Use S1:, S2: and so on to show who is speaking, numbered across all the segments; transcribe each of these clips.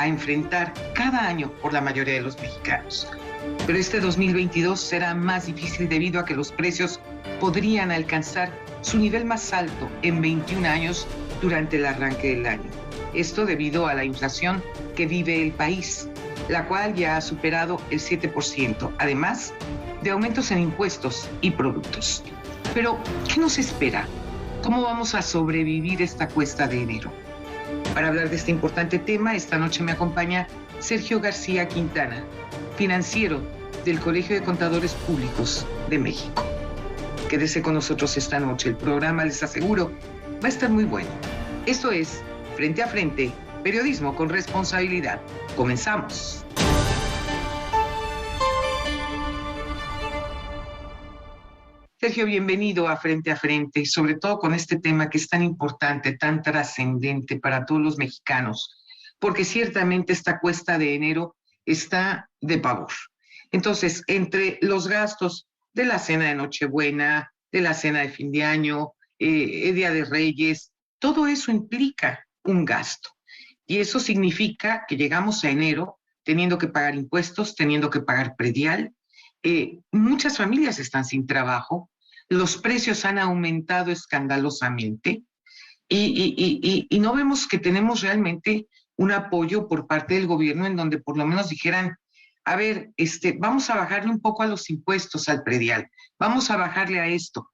S1: a enfrentar cada año por la mayoría de los mexicanos. Pero este 2022 será más difícil debido a que los precios podrían alcanzar su nivel más alto en 21 años durante el arranque del año. Esto debido a la inflación que vive el país, la cual ya ha superado el 7%, además de aumentos en impuestos y productos. Pero, ¿qué nos espera? ¿Cómo vamos a sobrevivir esta cuesta de enero? Para hablar de este importante tema, esta noche me acompaña Sergio García Quintana, financiero del Colegio de Contadores Públicos de México. Quédese con nosotros esta noche. El programa, les aseguro, va a estar muy bueno. Esto es Frente a Frente, periodismo con responsabilidad. Comenzamos. Sergio, bienvenido a Frente, sobre todo con este tema que es tan importante, tan trascendente para todos los mexicanos, porque ciertamente esta cuesta de enero está de pavor. Entonces, entre los gastos de la cena de Nochebuena, de la cena de fin de año, Día de Reyes, todo eso implica un gasto. Y eso significa que llegamos a enero teniendo que pagar impuestos, teniendo que pagar predial. Muchas familias están sin trabajo, los precios han aumentado escandalosamente y no vemos que tenemos realmente un apoyo por parte del gobierno en donde por lo menos dijeran, a ver, vamos a bajarle un poco a los impuestos al predial, vamos a bajarle a esto,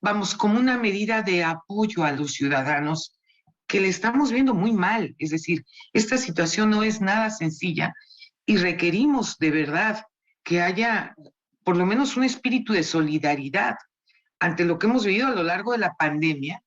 S1: vamos como una medida de apoyo a los ciudadanos que le estamos viendo muy mal. Es decir, esta situación no es nada sencilla y requerimos de verdad que haya por lo menos un espíritu de solidaridad ante lo que hemos vivido a lo largo de la pandemia,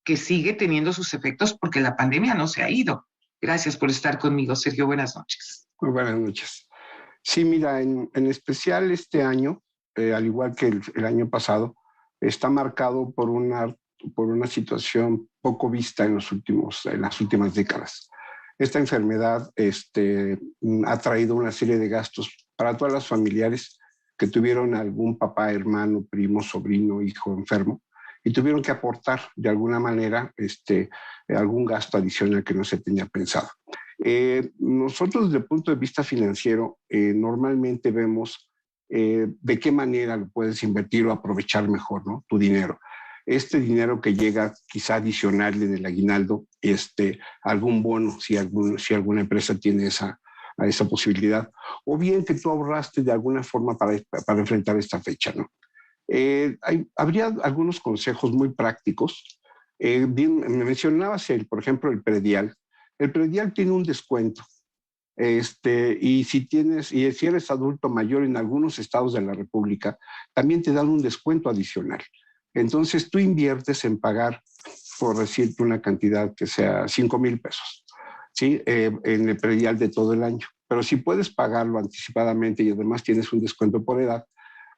S1: que sigue teniendo sus efectos porque la pandemia no se ha ido. Gracias por estar conmigo, Sergio. Buenas noches.
S2: Muy buenas noches. Sí, mira, en especial este año, al igual que el año pasado, está marcado por una situación poco vista en las últimas décadas. Esta enfermedad ha traído una serie de gastos para todas las familiares que tuvieron algún papá, hermano, primo, sobrino, hijo enfermo y tuvieron que aportar de alguna manera algún gasto adicional que no se tenía pensado. Nosotros desde el punto de vista financiero normalmente vemos de qué manera lo puedes invertir o aprovechar mejor, ¿no? Tu dinero. Este dinero que llega quizá adicional en el aguinaldo, algún bono, si alguna empresa tiene esa posibilidad, o bien que tú ahorraste de alguna forma para enfrentar esta fecha, ¿no? Habría algunos consejos muy prácticos. Me mencionabas, por ejemplo, el predial. El predial tiene un descuento. Y si eres adulto mayor en algunos estados de la República, también te dan un descuento adicional. Entonces tú inviertes en pagar, por decirte una cantidad que sea 5,000 pesos, ¿sí? En el predial de todo el año. Pero si puedes pagarlo anticipadamente y además tienes un descuento por edad,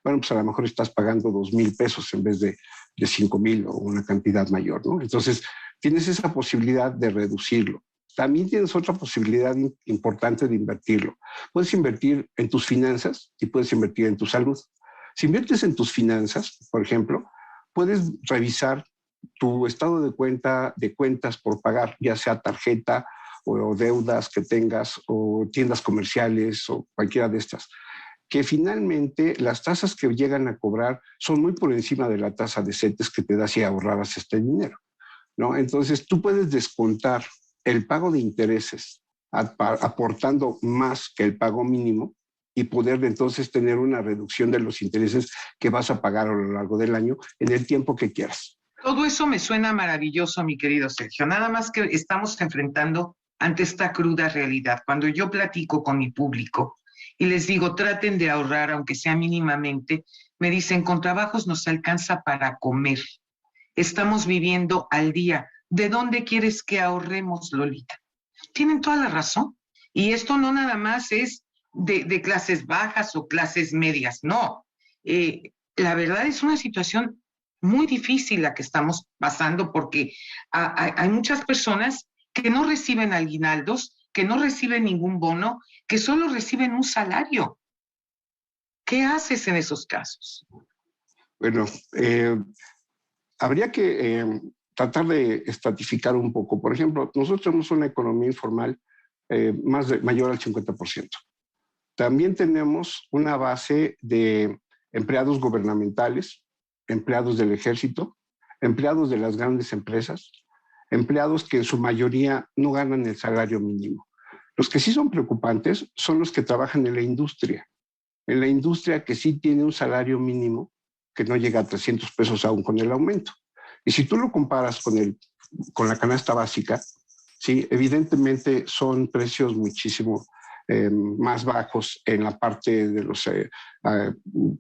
S2: bueno, pues a lo mejor estás pagando 2,000 pesos en vez de 5,000 o una cantidad mayor, ¿no? Entonces tienes esa posibilidad de reducirlo. También tienes otra posibilidad importante de invertirlo. Puedes invertir en tus finanzas y puedes invertir en tu salud. Si inviertes en tus finanzas, por ejemplo, puedes revisar tu estado de cuentas por pagar, ya sea tarjeta o deudas que tengas o tiendas comerciales o cualquiera de estas, que finalmente las tasas que llegan a cobrar son muy por encima de la tasa de CETES que te da si ahorraras este dinero, ¿no? Entonces tú puedes descontar el pago de intereses aportando más que el pago mínimo y poder entonces tener una reducción de los intereses que vas a pagar a lo largo del año en el tiempo que quieras.
S1: Todo eso me suena maravilloso, mi querido Sergio. Nada más que estamos enfrentando ante esta cruda realidad. Cuando yo platico con mi público y les digo, traten de ahorrar, aunque sea mínimamente, me dicen, con trabajos nos alcanza para comer. Estamos viviendo al día. ¿De dónde quieres que ahorremos, Lolita? Tienen toda la razón. Y esto no nada más es de clases bajas o clases medias, no. La verdad es una situación muy difícil la que estamos pasando porque hay muchas personas que no reciben aguinaldos, que no reciben ningún bono, que solo reciben un salario. ¿Qué haces en esos casos?
S2: Bueno, habría que tratar de estratificar un poco. Por ejemplo, nosotros tenemos una economía informal mayor al 50%. También tenemos una base de empleados gubernamentales, empleados del ejército, empleados de las grandes empresas, empleados que en su mayoría no ganan el salario mínimo. Los que sí son preocupantes son los que trabajan en la industria que sí tiene un salario mínimo que no llega a 300 pesos aún con el aumento. Y si tú lo comparas con la canasta básica, sí, evidentemente son precios muchísimo más bajos en la parte de los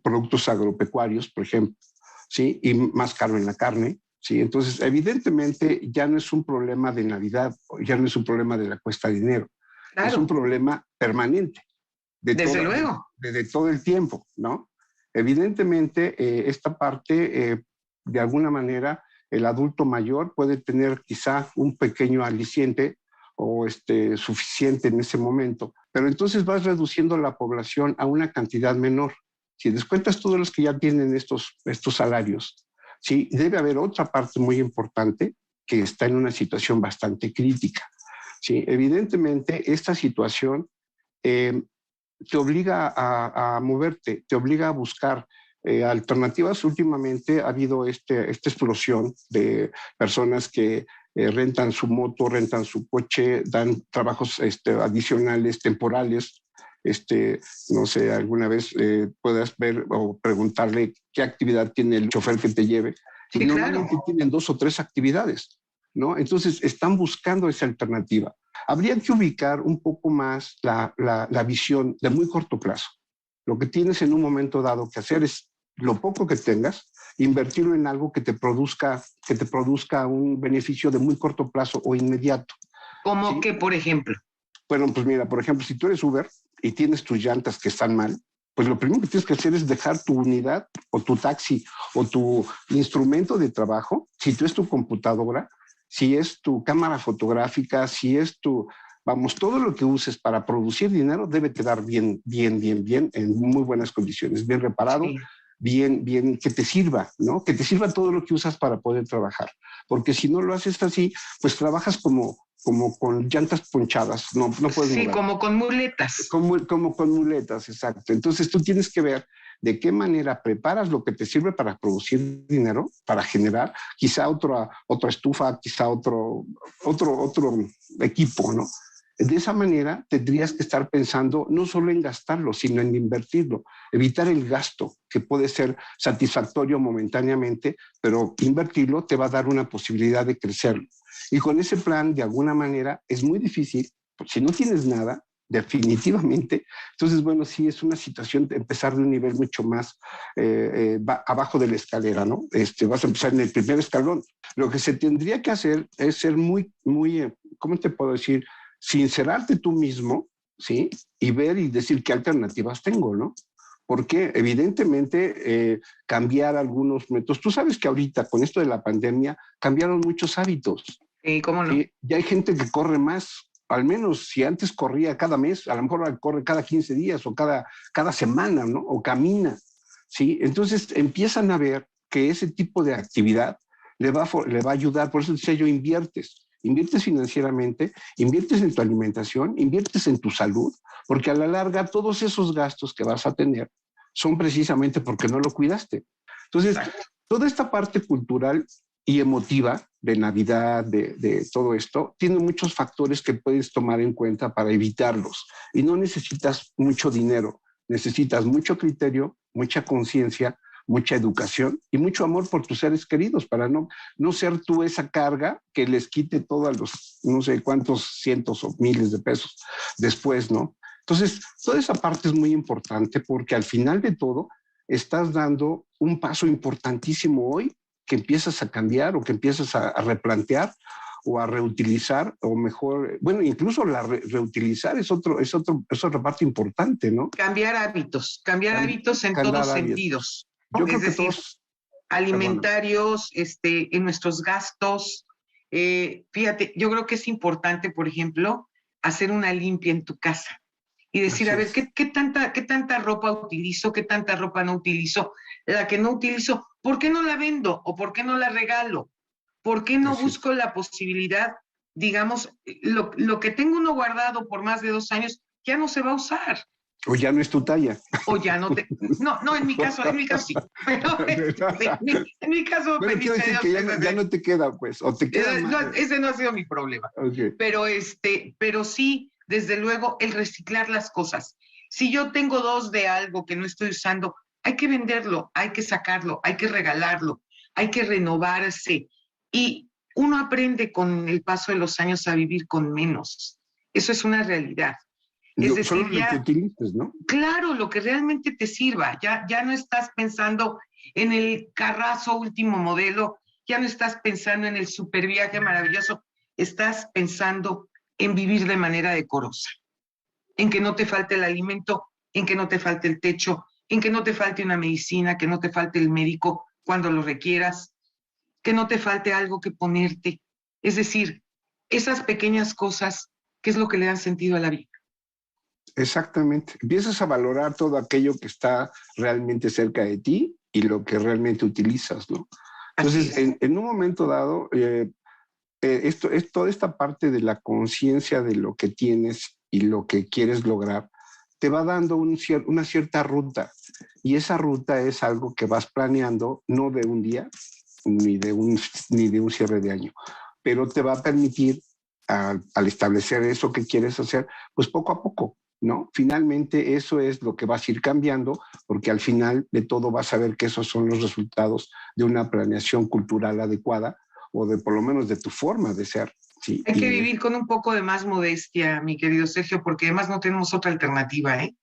S2: productos agropecuarios, por ejemplo, ¿sí? Y más caro en la carne, ¿sí? Entonces, evidentemente ya no es un problema de Navidad, ya no es un problema de la cuesta de dinero,
S1: Claro.
S2: Es un problema permanente,
S1: Desde luego.
S2: de todo el tiempo, ¿no? Evidentemente, esta parte, de alguna manera, el adulto mayor puede tener quizá un pequeño aliciente o suficiente en ese momento, pero entonces vas reduciendo la población a una cantidad menor. Si descuentas todos los que ya tienen estos salarios, sí, debe haber otra parte muy importante que está en una situación bastante crítica. Sí, evidentemente esta situación te obliga a moverte, te obliga a buscar alternativas. Últimamente ha habido esta explosión de personas que rentan su moto, rentan su coche, dan trabajos adicionales, temporales. No sé, alguna vez puedas ver o preguntarle qué actividad tiene el chofer que te lleve.
S1: Sí,
S2: y normalmente
S1: claro.
S2: tienen 2 o 3 actividades, ¿no? Entonces están buscando esa alternativa. Habría que ubicar un poco más la visión de muy corto plazo. Lo que tienes en un momento dado que hacer es lo poco que tengas, invertirlo en algo que te produzca un beneficio de muy corto plazo o inmediato.
S1: ¿Cómo
S2: ¿sí?
S1: que, por ejemplo?
S2: Bueno, pues mira, por ejemplo, si tú eres Uber y tienes tus llantas que están mal, pues lo primero que tienes que hacer es dejar tu unidad o tu taxi o tu instrumento de trabajo, si tú es tu computadora, si es tu cámara fotográfica, si es todo lo que uses para producir dinero debe quedar bien, en muy buenas condiciones, bien reparado, sí. bien, que te sirva, ¿no? Que te sirva todo lo que usas para poder trabajar. Porque si no lo haces así, pues trabajas como con llantas ponchadas, no puedes
S1: Sí,
S2: mover.
S1: como con muletas.
S2: Como con muletas, exacto. Entonces tú tienes que ver de qué manera preparas lo que te sirve para producir dinero, para generar quizá otra estufa, quizá otro equipo, ¿no? De esa manera tendrías que estar pensando no solo en gastarlo, sino en invertirlo, evitar el gasto, que puede ser satisfactorio momentáneamente, pero invertirlo te va a dar una posibilidad de crecer. Y con ese plan, de alguna manera, es muy difícil, porque si no tienes nada, definitivamente. Entonces, bueno, sí es una situación de empezar de un nivel mucho más abajo de la escalera, ¿no? Vas a empezar en el primer escalón. Lo que se tendría que hacer es ser muy, ¿cómo te puedo decir? Sincerarte tú mismo, ¿sí? Y ver y decir qué alternativas tengo, ¿no? Porque evidentemente cambiar algunos métodos, tú sabes que ahorita con esto de la pandemia cambiaron muchos hábitos.
S1: ¿Cómo no?
S2: ¿sí? Ya hay gente que corre más, al menos si antes corría cada mes, a lo mejor corre cada 15 días o cada semana, ¿no? O camina, ¿sí? Entonces empiezan a ver que ese tipo de actividad le va a ayudar, por eso decía yo, inviertes financieramente, inviertes en tu alimentación, inviertes en tu salud, porque a la larga todos esos gastos que vas a tener son precisamente porque no lo cuidaste. Entonces, toda esta parte cultural y emotiva de Navidad, de todo esto, tiene muchos factores que puedes tomar en cuenta para evitarlos. Y no necesitas mucho dinero, necesitas mucho criterio, mucha conciencia, mucha educación y mucho amor por tus seres queridos para no ser tú esa carga que les quite todos los no sé cuántos cientos o miles de pesos después, ¿no? Entonces, toda esa parte es muy importante porque al final de todo estás dando un paso importantísimo hoy que empiezas a cambiar o que empiezas a replantear o a reutilizar, o mejor, bueno, incluso reutilizar es otra parte importante, ¿no?
S1: Cambiar hábitos en todos sentidos.
S2: Yo creo que todos...
S1: Alimentarios, en nuestros gastos. Fíjate, yo creo que es importante, por ejemplo, hacer una limpia en tu casa y decir, a ver, ¿qué tanta ropa utilizo? ¿Qué tanta ropa no utilizo? La que no utilizo, ¿por qué no la vendo? ¿O por qué no la regalo? ¿Por qué no busco la posibilidad digamos, lo que tengo uno guardado por más de 2 años ya no se va a usar.
S2: O ya no es tu talla.
S1: O ya no te... No, en mi caso sí. Pero en mi caso...
S2: Bueno, quiero decir que ya no te queda, pues, o te queda
S1: más. Ese no ha sido mi problema.
S2: Okay.
S1: Pero sí, desde luego, el reciclar las cosas. Si yo tengo 2 de algo que no estoy usando, hay que venderlo, hay que sacarlo, hay que regalarlo, hay que renovarse. Y uno aprende con el paso de los años a vivir con menos. Eso es una realidad. Es decir,
S2: solo lo que utilices, ¿no?
S1: Claro, lo que realmente te sirva. Ya no estás pensando en el carrazo último modelo, ya no estás pensando en el super viaje maravilloso, estás pensando en vivir de manera decorosa, en que no te falte el alimento, en que no te falte el techo, en que no te falte una medicina, que no te falte el médico cuando lo requieras, que no te falte algo que ponerte. Es decir, esas pequeñas cosas, ¿qué es lo que le dan sentido a la vida?
S2: Exactamente. Empiezas a valorar todo aquello que está realmente cerca de ti y lo que realmente utilizas, ¿no? Entonces, en un momento dado, esto es toda esta parte de la conciencia de lo que tienes y lo que quieres lograr, te va dando una cierta ruta. Y esa ruta es algo que vas planeando, no de un día, ni de un cierre de año, pero te va a permitir, al establecer eso que quieres hacer, pues poco a poco, ¿no? Finalmente eso es lo que vas a ir cambiando, porque al final de todo vas a ver que esos son los resultados de una planeación cultural adecuada o de por lo menos de tu forma de ser. Sí.
S1: Hay que vivir con un poco de más modestia, mi querido Sergio, porque además no tenemos otra alternativa, ¿eh?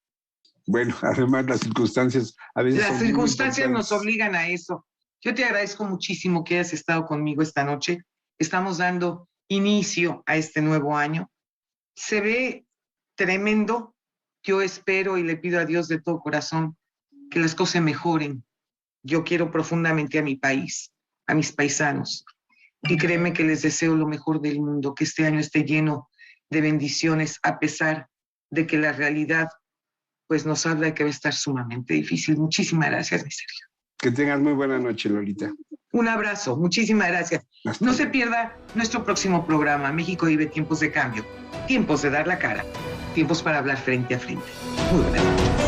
S2: Bueno, además las circunstancias a veces
S1: las circunstancias nos obligan a eso. Yo te agradezco muchísimo que hayas estado conmigo esta noche. Estamos dando inicio a este nuevo año. Se ve tremendo. Yo espero y le pido a Dios de todo corazón que las cosas mejoren. Yo quiero profundamente a mi país, a mis paisanos. Y créeme que les deseo lo mejor del mundo, que este año esté lleno de bendiciones, a pesar de que la realidad pues nos habla de que va a estar sumamente difícil. Muchísimas gracias, mi Sergio.
S2: Que tengas muy buena noche, Lolita.
S1: Un abrazo, muchísimas gracias. No se pierda nuestro próximo programa. México vive tiempos de cambio, tiempos de dar la cara, tiempos para hablar frente a frente. Muy buenas noches.